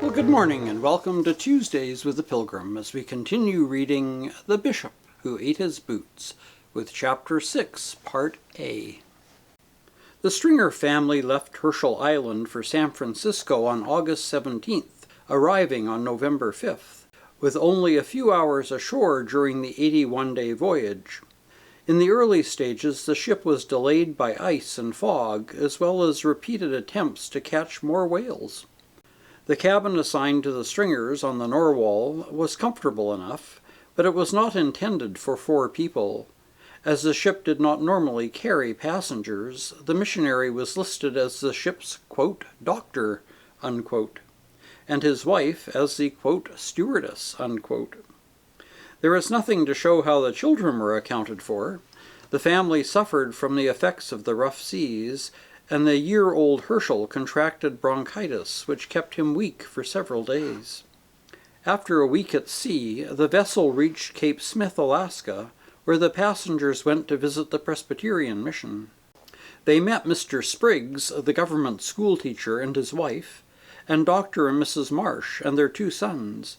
Well, good morning and welcome to Tuesdays with the Pilgrim as we continue reading The Bishop Who Ate His Boots with Chapter 6, Part A. The Stringer family left Herschel Island for San Francisco on August 17th, arriving on November 5th, with only a few hours ashore during the 81-day voyage. In the early stages, the ship was delayed by ice and fog, as well as repeated attempts to catch more whales. The cabin assigned to the Stringers on the Narwhal was comfortable enough, but it was not intended for 4 people. As the ship did not normally carry passengers, the missionary was listed as the ship's, quote, doctor, unquote, and his wife as the, quote, stewardess, unquote. There is nothing to show how the children were accounted for. The family suffered from the effects of the rough seas, and the year-old Herschel contracted bronchitis, which kept him weak for several days. After a week at sea, the vessel reached Cape Smith, Alaska, where the passengers went to visit the Presbyterian mission. They met Mr. Spriggs, the government schoolteacher, and his wife, and Dr. and Mrs. Marsh and their 2 sons.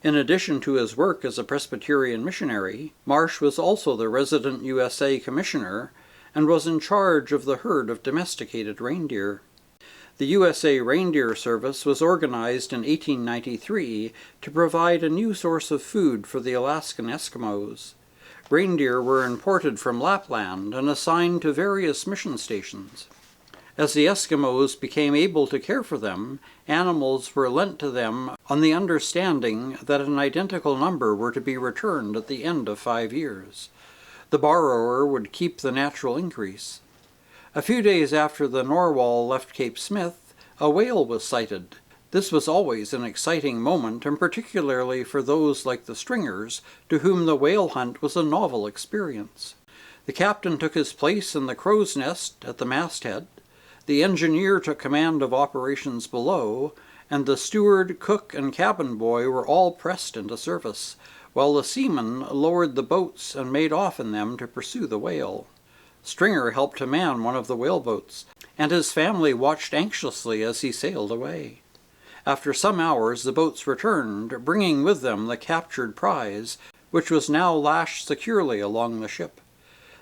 In addition to his work as a Presbyterian missionary, Marsh was also the resident USA commissioner and was in charge of the herd of domesticated reindeer. The USA Reindeer Service was organized in 1893 to provide a new source of food for the Alaskan Eskimos. Reindeer were imported from Lapland and assigned to various mission stations. As the Eskimos became able to care for them, animals were lent to them on the understanding that an identical number were to be returned at the end of 5 years. The borrower would keep the natural increase. A few days after the Narwhal left Cape Smith, a whale was sighted. This was always an exciting moment, and particularly for those like the Stringers, to whom the whale hunt was a novel experience. The captain took his place in the crow's nest at the masthead. The engineer took command of operations below, and the steward, cook, and cabin boy were all pressed into service, while the seamen lowered the boats and made off in them to pursue the whale. Stringer helped to man one of the whaleboats, and his family watched anxiously as he sailed away. After some hours the boats returned, bringing with them the captured prize, which was now lashed securely along the ship.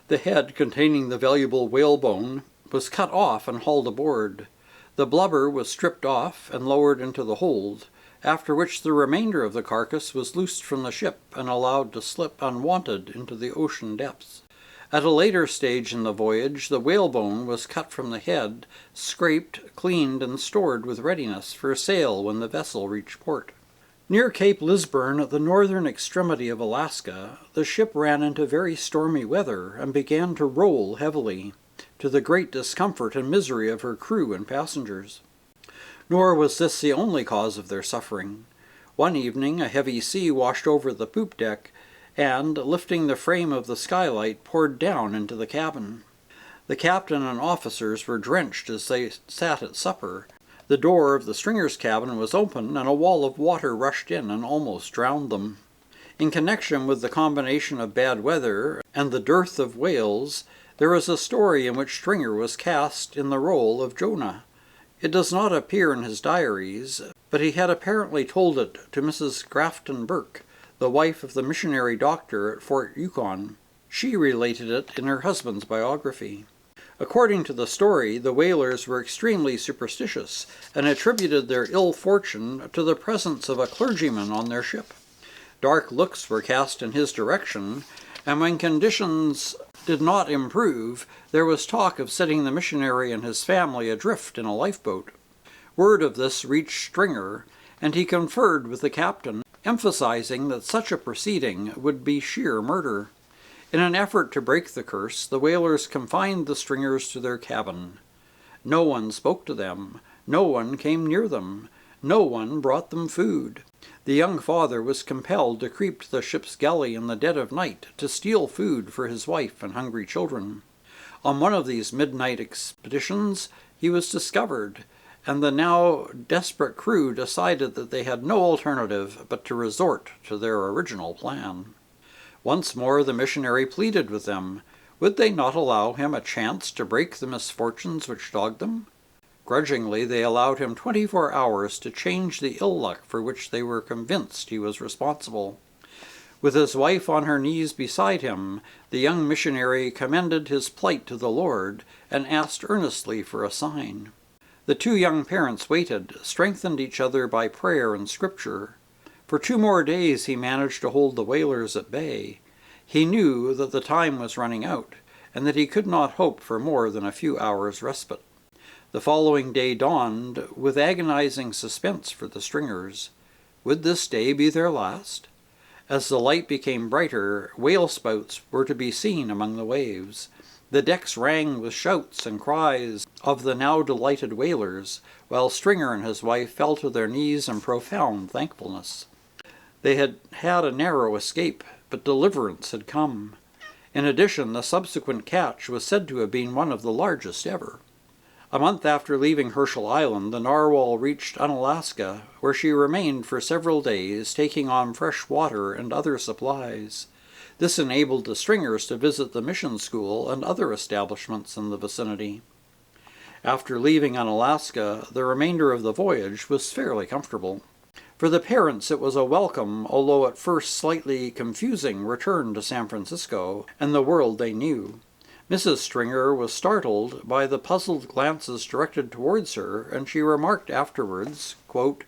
The head containing the valuable whalebone was cut off and hauled aboard. The blubber was stripped off and lowered into the hold, after which the remainder of the carcass was loosed from the ship and allowed to slip unwanted into the ocean depths. At a later stage in the voyage, the whalebone was cut from the head, scraped, cleaned, and stored with readiness for sale when the vessel reached port. Near Cape Lisburne, at the northern extremity of Alaska, the ship ran into very stormy weather and began to roll heavily, to the great discomfort and misery of her crew and passengers. Nor was this the only cause of their suffering. One evening a heavy sea washed over the poop deck, and, lifting the frame of the skylight, poured down into the cabin. The captain and officers were drenched as they sat at supper. The door of the Stringer's cabin was open, and a wall of water rushed in and almost drowned them. In connection with the combination of bad weather and the dearth of whales, there is a story in which Stringer was cast in the role of Jonah. It does not appear in his diaries, but he had apparently told it to Mrs. Grafton Burke, the wife of the missionary doctor at Fort Yukon. She related it in her husband's biography. According to the story, the whalers were extremely superstitious and attributed their ill fortune to the presence of a clergyman on their ship. Dark looks were cast in his direction, and when conditions did not improve, there was talk of setting the missionary and his family adrift in a lifeboat. Word of this reached Stringer, and he conferred with the captain, emphasizing that such a proceeding would be sheer murder. In an effort to break the curse, the whalers confined the Stringers to their cabin. No one spoke to them. No one came near them. No one brought them food. The young father was compelled to creep to the ship's galley in the dead of night to steal food for his wife and hungry children. On one of these midnight expeditions he was discovered, and the now desperate crew decided that they had no alternative but to resort to their original plan. Once more the missionary pleaded with them. Would they not allow him a chance to break the misfortunes which dogged them? Grudgingly, they allowed him 24 hours to change the ill luck for which they were convinced he was responsible. With his wife on her knees beside him, the young missionary commended his plight to the Lord and asked earnestly for a sign. The two young parents waited, strengthened each other by prayer and scripture. For 2 more days he managed to hold the whalers at bay. He knew that the time was running out, and that he could not hope for more than a few hours' respite. The following day dawned with agonizing suspense for the stringers. Would this day be their last? As the light became brighter, whale spouts were to be seen among the waves. The decks rang with shouts and cries of the now delighted whalers, while Stringer and his wife fell to their knees in profound thankfulness. They had had a narrow escape, but deliverance had come. In addition, the subsequent catch was said to have been one of the largest ever. A month after leaving Herschel Island, the narwhal reached Unalaska, where she remained for several days, taking on fresh water and other supplies. This enabled the Stringers to visit the mission school and other establishments in the vicinity. After leaving Unalaska, the remainder of the voyage was fairly comfortable. For the parents it was a welcome, although at first slightly confusing, return to San Francisco and the world they knew. Mrs. Stringer was startled by the puzzled glances directed towards her, and she remarked afterwards, quote,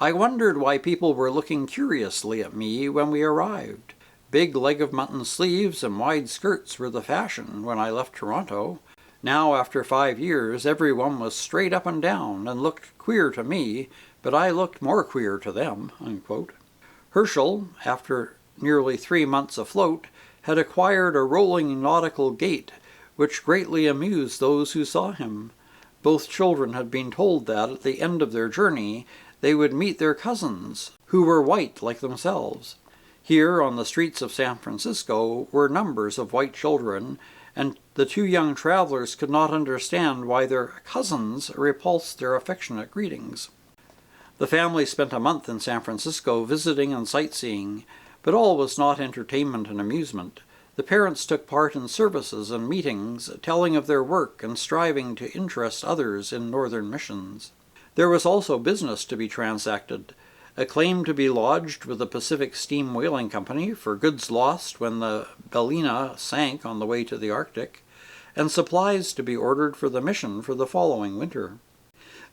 "I wondered why people were looking curiously at me when we arrived. Big leg-of-mutton sleeves and wide skirts were the fashion when I left Toronto. Now, after 5 years, everyone was straight up and down and looked queer to me, but I looked more queer to them." Unquote. Herschel, after nearly 3 months afloat, had acquired a rolling nautical gait, which greatly amused those who saw him. Both children had been told that, at the end of their journey, they would meet their cousins, who were white like themselves. Here, on the streets of San Francisco, were numbers of white children, and the 2 young travelers could not understand why their cousins repulsed their affectionate greetings. The family spent a month in San Francisco visiting and sightseeing, but all was not entertainment and amusement. The parents took part in services and meetings, telling of their work and striving to interest others in northern missions. There was also business to be transacted. A claim to be lodged with the Pacific Steam Whaling Company for goods lost when the Bellina sank on the way to the Arctic, and supplies to be ordered for the mission for the following winter.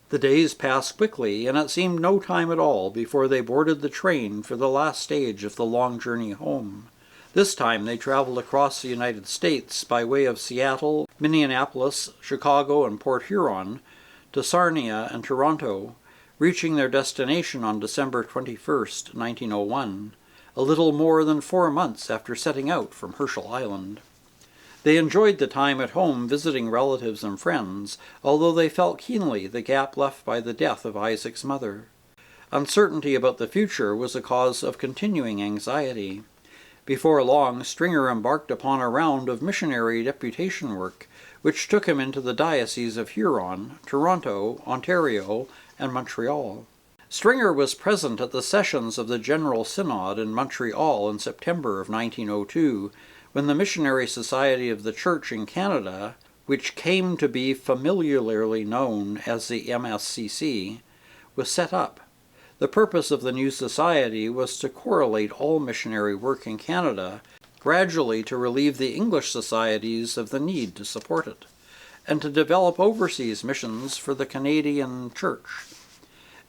The days passed quickly, and it seemed no time at all before they boarded the train for the last stage of the long journey home. This time they traveled across the United States by way of Seattle, Minneapolis, Chicago, and Port Huron to Sarnia and Toronto, reaching their destination on December 21st, 1901, a little more than 4 months after setting out from Herschel Island. They enjoyed the time at home visiting relatives and friends, although they felt keenly the gap left by the death of Isaac's mother. Uncertainty about the future was a cause of continuing anxiety. Before long, Stringer embarked upon a round of missionary deputation work, which took him into the dioceses of Huron, Toronto, Ontario, and Montreal. Stringer was present at the sessions of the General Synod in Montreal in September of 1902, when the Missionary Society of the Church in Canada, which came to be familiarly known as the MSCC, was set up. The purpose of the new society was to correlate all missionary work in Canada, gradually to relieve the English societies of the need to support it, and to develop overseas missions for the Canadian Church.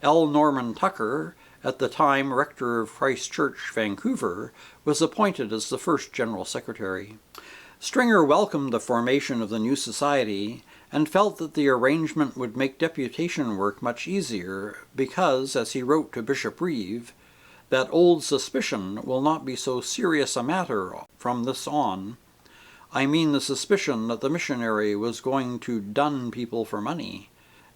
L. Norman Tucker, at the time rector of Christ Church, Vancouver, was appointed as the first general secretary. Stringer welcomed the formation of the new society and felt that the arrangement would make deputation work much easier because, as he wrote to Bishop Reeve, that old suspicion will not be so serious a matter from this on. I mean the suspicion that the missionary was going to dun people for money.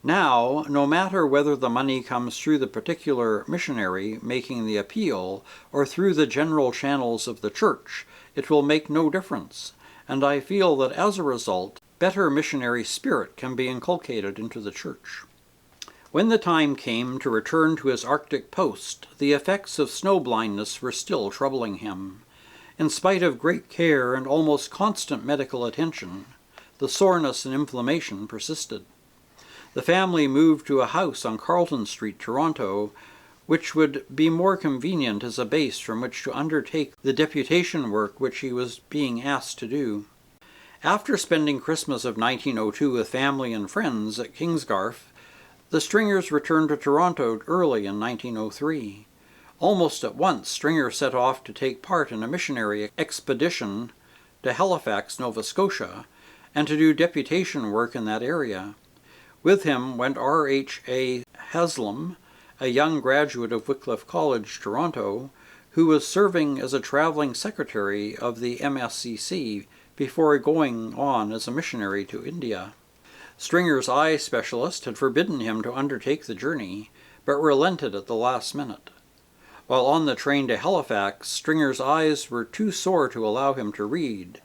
Now, no matter whether the money comes through the particular missionary making the appeal or through the general channels of the church, it will make no difference, and I feel that as a result, better missionary spirit can be inculcated into the church. When the time came to return to his Arctic post, the effects of snow blindness were still troubling him. In spite of great care and almost constant medical attention, the soreness and inflammation persisted. The family moved to a house on Carlton Street, Toronto, which would be more convenient as a base from which to undertake the deputation work which he was being asked to do. After spending Christmas of 1902 with family and friends at Kingsgarth, the Stringers returned to Toronto early in 1903. Almost at once, Stringer set off to take part in a missionary expedition to Halifax, Nova Scotia, and to do deputation work in that area. With him went R.H.A. Haslam, a young graduate of Wycliffe College, Toronto, who was serving as a traveling secretary of the MSCC before going on as a missionary to India. Stringer's eye specialist had forbidden him to undertake the journey, but relented at the last minute. While on the train to Halifax, Stringer's eyes were too sore to allow him to read.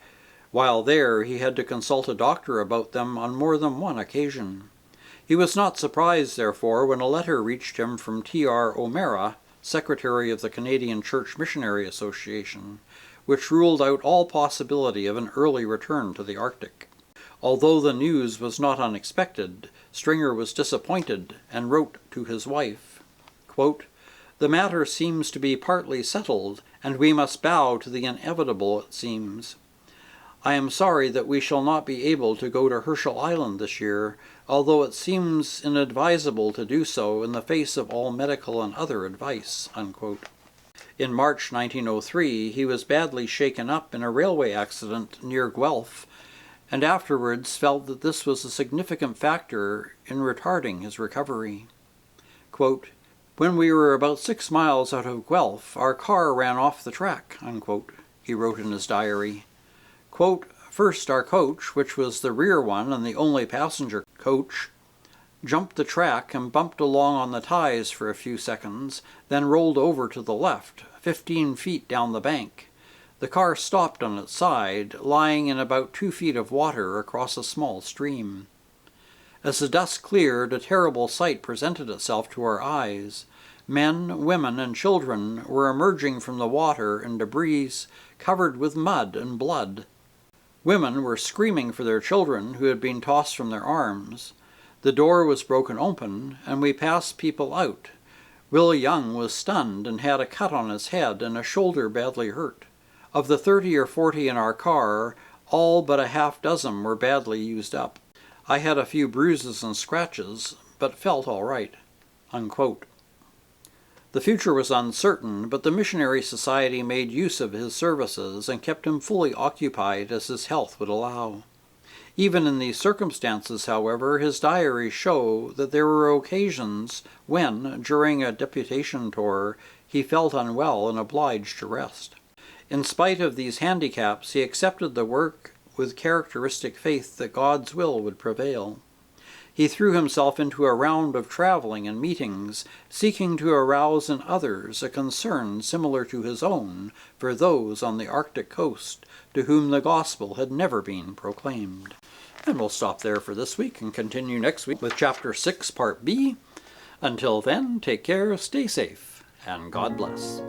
While there, he had to consult a doctor about them on more than one occasion. He was not surprised, therefore, when a letter reached him from T.R. O'Mara, secretary of the Canadian Church Missionary Association, which ruled out all possibility of an early return to the Arctic. Although the news was not unexpected, Stringer was disappointed and wrote to his wife, quote, "The matter seems to be partly settled, and we must bow to the inevitable, it seems. I am sorry that we shall not be able to go to Herschel Island this year, although it seems inadvisable to do so in the face of all medical and other advice." Unquote. In March 1903, he was badly shaken up in a railway accident near Guelph, and afterwards felt that this was a significant factor in retarding his recovery. Quote, "When we were about 6 miles out of Guelph, our car ran off the track," unquote, he wrote in his diary. Quote, "First our coach, which was the rear one and the only passenger coach, jumped the track and bumped along on the ties for a few seconds, then rolled over to the left, 15 feet down the bank. The car stopped on its side, lying in about 2 feet of water across a small stream. As the dust cleared, a terrible sight presented itself to our eyes. Men, women, and children were emerging from the water and debris covered with mud and blood. Women were screaming for their children who had been tossed from their arms. The door was broken open, and we passed people out. Will Young was stunned and had a cut on his head and a shoulder badly hurt. Of the 30 or 40 in our car, all but a half-dozen were badly used up. I had a few bruises and scratches, but felt all right." Unquote. The future was uncertain, but the Missionary Society made use of his services and kept him fully occupied as his health would allow. Even in these circumstances, however, his diaries show that there were occasions when, during a deputation tour, he felt unwell and obliged to rest. In spite of these handicaps, he accepted the work with characteristic faith that God's will would prevail. He threw himself into a round of traveling and meetings, seeking to arouse in others a concern similar to his own for those on the Arctic coast to whom the gospel had never been proclaimed. And we'll stop there for this week and continue next week with Chapter 6, Part B. Until then, take care, stay safe, and God bless.